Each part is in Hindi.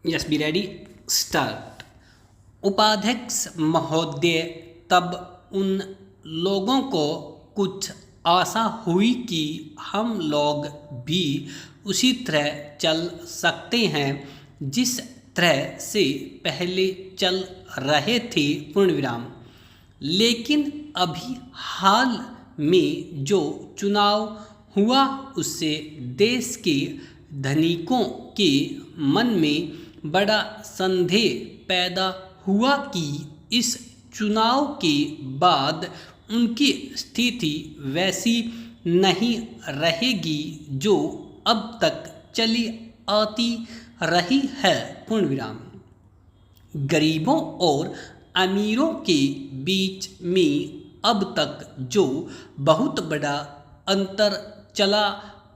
Yes be ready start. उपाध्यक्ष महोदय, तब उन लोगों को कुछ आशा हुई कि हम लोग भी उसी तरह चल सकते हैं जिस तरह से पहले चल रहे थे पूर्ण विराम। लेकिन अभी हाल में जो चुनाव हुआ उससे देश के धनिकों के मन में बड़ा संदेह पैदा हुआ कि इस चुनाव के बाद उनकी स्थिति वैसी नहीं रहेगी जो अब तक चली आती रही है पूर्ण विराम। गरीबों और अमीरों के बीच में अब तक जो बहुत बड़ा अंतर चला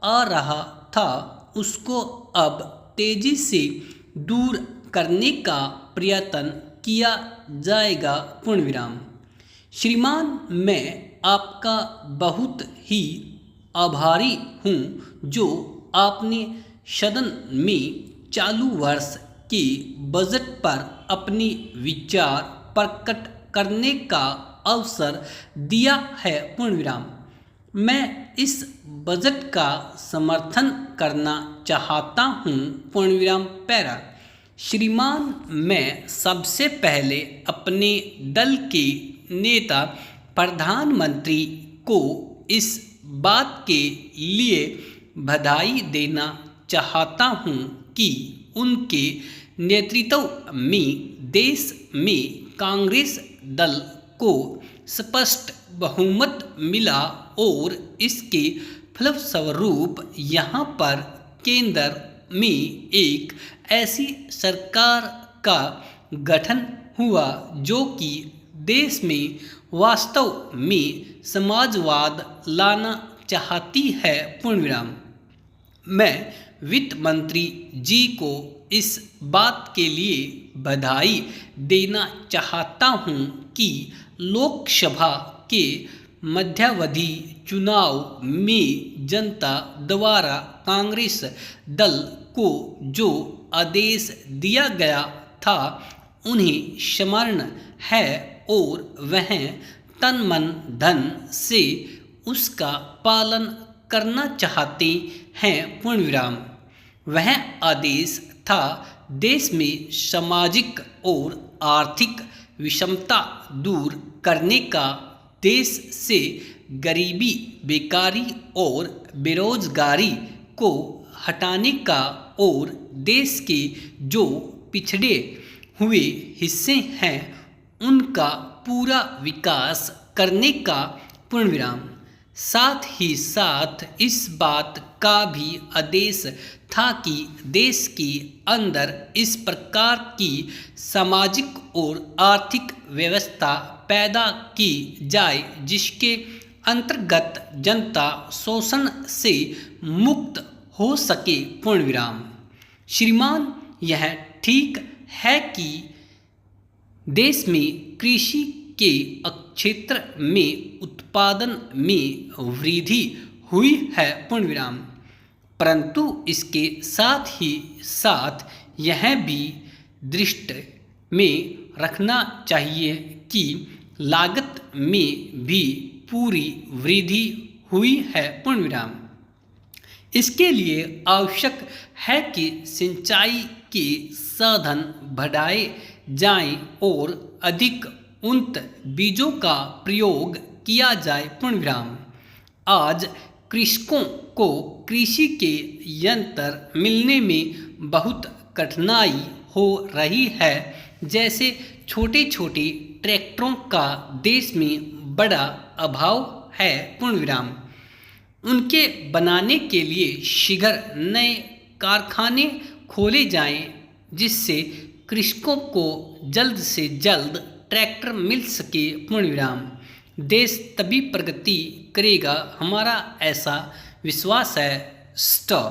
आ रहा था उसको अब तेजी से दूर करने का प्रयत्न किया जाएगा पूर्ण विराम। श्रीमान, मैं आपका बहुत ही आभारी हूँ जो आपने सदन में चालू वर्ष के बजट पर अपने विचार प्रकट करने का अवसर दिया है पूर्ण विराम। मैं इस बजट का समर्थन करना चाहता हूँ पूर्ण विराम पैरा। श्रीमान, मैं सबसे पहले अपने दल के नेता प्रधानमंत्री को इस बात के लिए बधाई देना चाहता हूँ कि उनके नेतृत्व में देश में कांग्रेस दल को स्पष्ट बहुमत मिला और इसके फलस्वरूप यहाँ पर केंद्र में एक ऐसी सरकार का गठन हुआ जो कि देश में वास्तव में समाजवाद लाना चाहती है पूर्ण विराम। मैं वित्त मंत्री जी को इस बात के लिए बधाई देना चाहता हूँ कि लोकसभा के मध्यावधि चुनाव में जनता द्वारा कांग्रेस दल को जो आदेश दिया गया था उन्हें स्मरण है और वह तन मन धन से उसका पालन करना चाहते हैं पूर्ण विराम। वह आदेश था देश में सामाजिक और आर्थिक विषमता दूर करने का, देश से गरीबी, बेकारी और बेरोजगारी को हटाने का और देश के जो पिछड़े हुए हिस्से हैं उनका पूरा विकास करने का पूर्ण विराम। साथ ही साथ इस बात का भी आदेश था कि देश के अंदर इस प्रकार की सामाजिक और आर्थिक व्यवस्था पैदा की जाए जिसके अंतर्गत जनता शोषण से मुक्त हो सके पूर्ण विराम। श्रीमान, यह ठीक है कि देश में कृषि के क्षेत्र में उत्पादन में वृद्धि हुई है पूर्ण विराम, परंतु इसके साथ ही साथ यह भी दृष्टि में रखना चाहिए कि लागत में भी पूरी वृद्धि हुई है पूर्ण विराम। इसके लिए आवश्यक है कि सिंचाई के साधन बढ़ाए जाएं और अधिक उन्नत बीजों का प्रयोग किया जाए पूर्ण विराम। आज कृषकों को कृषि के यंत्र मिलने में बहुत कठिनाई हो रही है, जैसे छोटे छोटे ट्रैक्टरों का देश में बड़ा अभाव है पूर्ण विराम। उनके बनाने के लिए शीघ्र नए कारखाने खोले जाएं जिससे कृषकों को जल्द से जल्द ट्रैक्टर मिल सके पूर्ण विराम। देश तभी प्रगति करेगा, हमारा ऐसा विश्वास है। स्टॉप।